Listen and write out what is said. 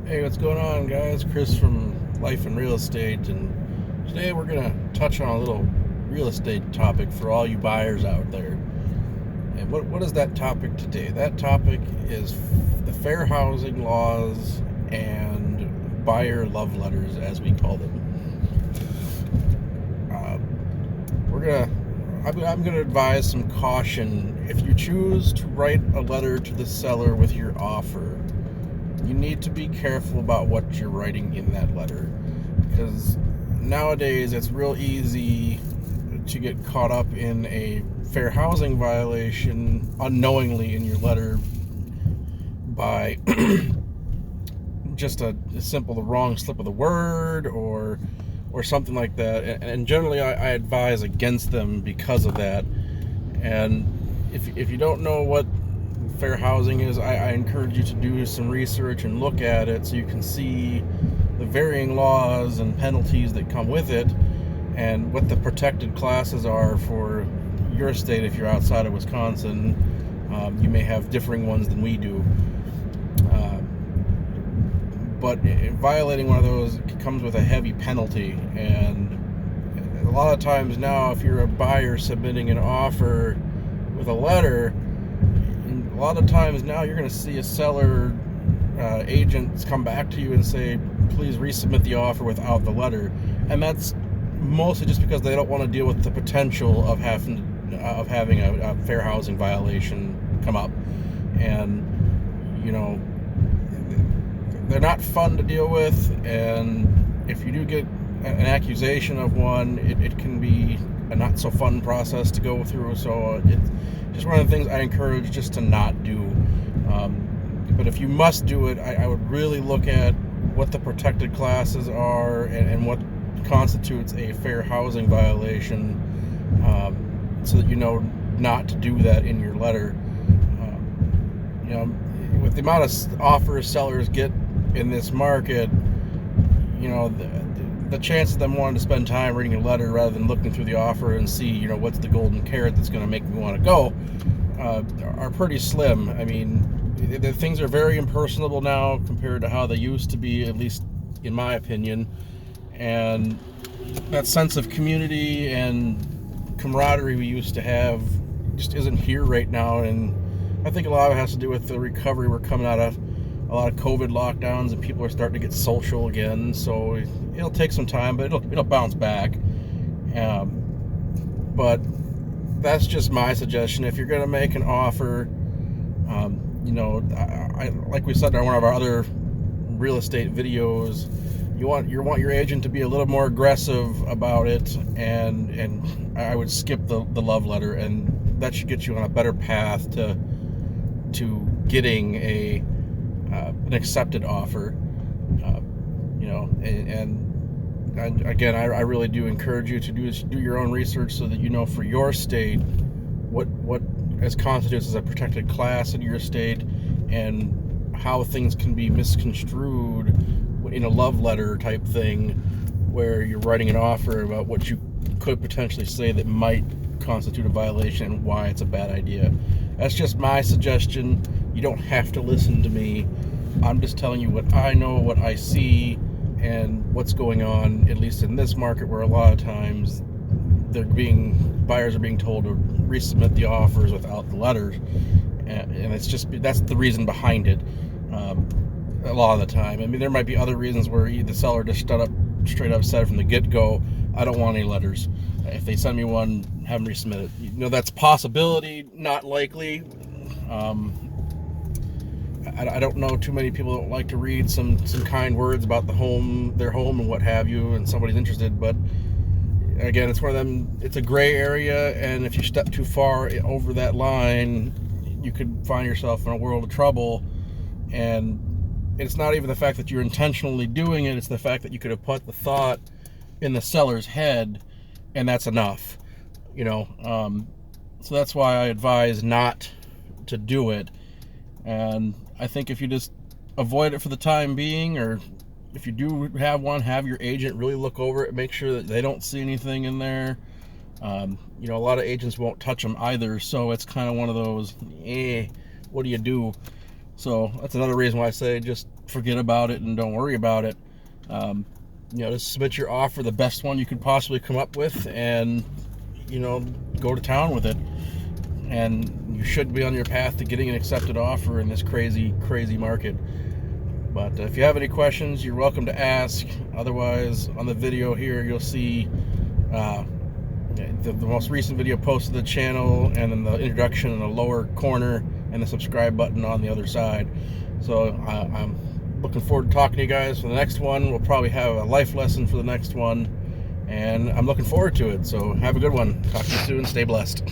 Hey, what's going on, guys? Chris from Life and Real Estate, and today we're going to touch on a little real estate topic for all you buyers out there. And what is that topic today? That topic is the fair housing laws and buyer love letters, as we call them. We're gonna I'm going to advise some caution. If you choose to write a letter to the seller with your offer, you need to be careful about what you're writing in that letter, because nowadays it's real easy to get caught up in a fair housing violation unknowingly in your letter by just a simple wrong slip of the word or something like that. And generally I advise against them because of that. And if you don't know what fair housing is, I encourage you to do some research and look at it so you can see the varying laws and penalties that come with it, and what the protected classes are for your state. If you're outside of Wisconsin, you may have differing ones than we do. But violating one of those comes with a heavy penalty, and a lot of times now, if you're a buyer submitting an offer with a letter, a lot of times now you're going to see a seller agents come back to you and say, please resubmit the offer without the letter. And that's mostly just because they don't want to deal with the potential of having a fair housing violation come up. And they're not fun to deal with, and if you do get an accusation of one, it can be a not so fun process to go through. So it's just one of the things I encourage just to not do. But if you must do it, I would really look at what the protected classes are and what constitutes a fair housing violation, so that you know not to do that in your letter. With the amount of offers sellers get in this market, the chance of them wanting to spend time reading a letter rather than looking through the offer and see, what's the golden carrot that's going to make me want to go, are pretty slim. I mean, the things are very impersonable now compared to how they used to be, at least in my opinion. And that sense of community and camaraderie we used to have just isn't here right now. And I think a lot of it has to do with the recovery. We're coming out of a lot of COVID lockdowns, and people are starting to get social again. So it'll take some time, but it'll bounce back. But that's just my suggestion. If you're going to make an offer, I like we said in one of our other real estate videos, you want your agent to be a little more aggressive about it, and I would skip the love letter, and that should get you on a better path to getting an accepted offer. And again, I really do encourage you to do your own research so that you know for your state what as constitutes as a protected class in your state, and how things can be misconstrued in a love letter type thing, where you're writing an offer about what you could potentially say that might constitute a violation and why it's a bad idea. That's just my suggestion. You don't have to listen to me. I'm just telling you what I know, what I see, and what's going on, at least in this market, where a lot of times buyers are being told to resubmit the offers without the letters, and that's the reason behind it. A lot of the time, I mean, there might be other reasons where the seller just straight up said from the get-go, I don't want any letters. If they send me one, have them resubmit it. That's a possibility, not likely. I don't know too many people that like to read some kind words about their home and what have you, and somebody's interested. But again, it's one of them, it's a gray area, and if you step too far over that line, you could find yourself in a world of trouble. And it's not even the fact that you're intentionally doing it, it's the fact that you could have put the thought in the seller's head, and that's enough. So that's why I advise not to do it. And I think if you just avoid it for the time being, or if you do have one, have your agent really look over it, make sure that they don't see anything in there. A lot of agents won't touch them either, so it's kind of one of those, what do you do? So that's another reason why I say just forget about it and don't worry about it. Just submit your offer, the best one you could possibly come up with, and go to town with it. And you should be on your path to getting an accepted offer in this crazy market. But if you have any questions, you're welcome to ask. Otherwise, on the video here, you'll see the most recent video posted to the channel, and then the introduction in the lower corner, and the subscribe button on the other side. So I'm looking forward to talking to you guys for the next one. We'll probably have a life lesson for the next one, and I'm looking forward to it. So have a good one. Talk to you soon. Stay blessed.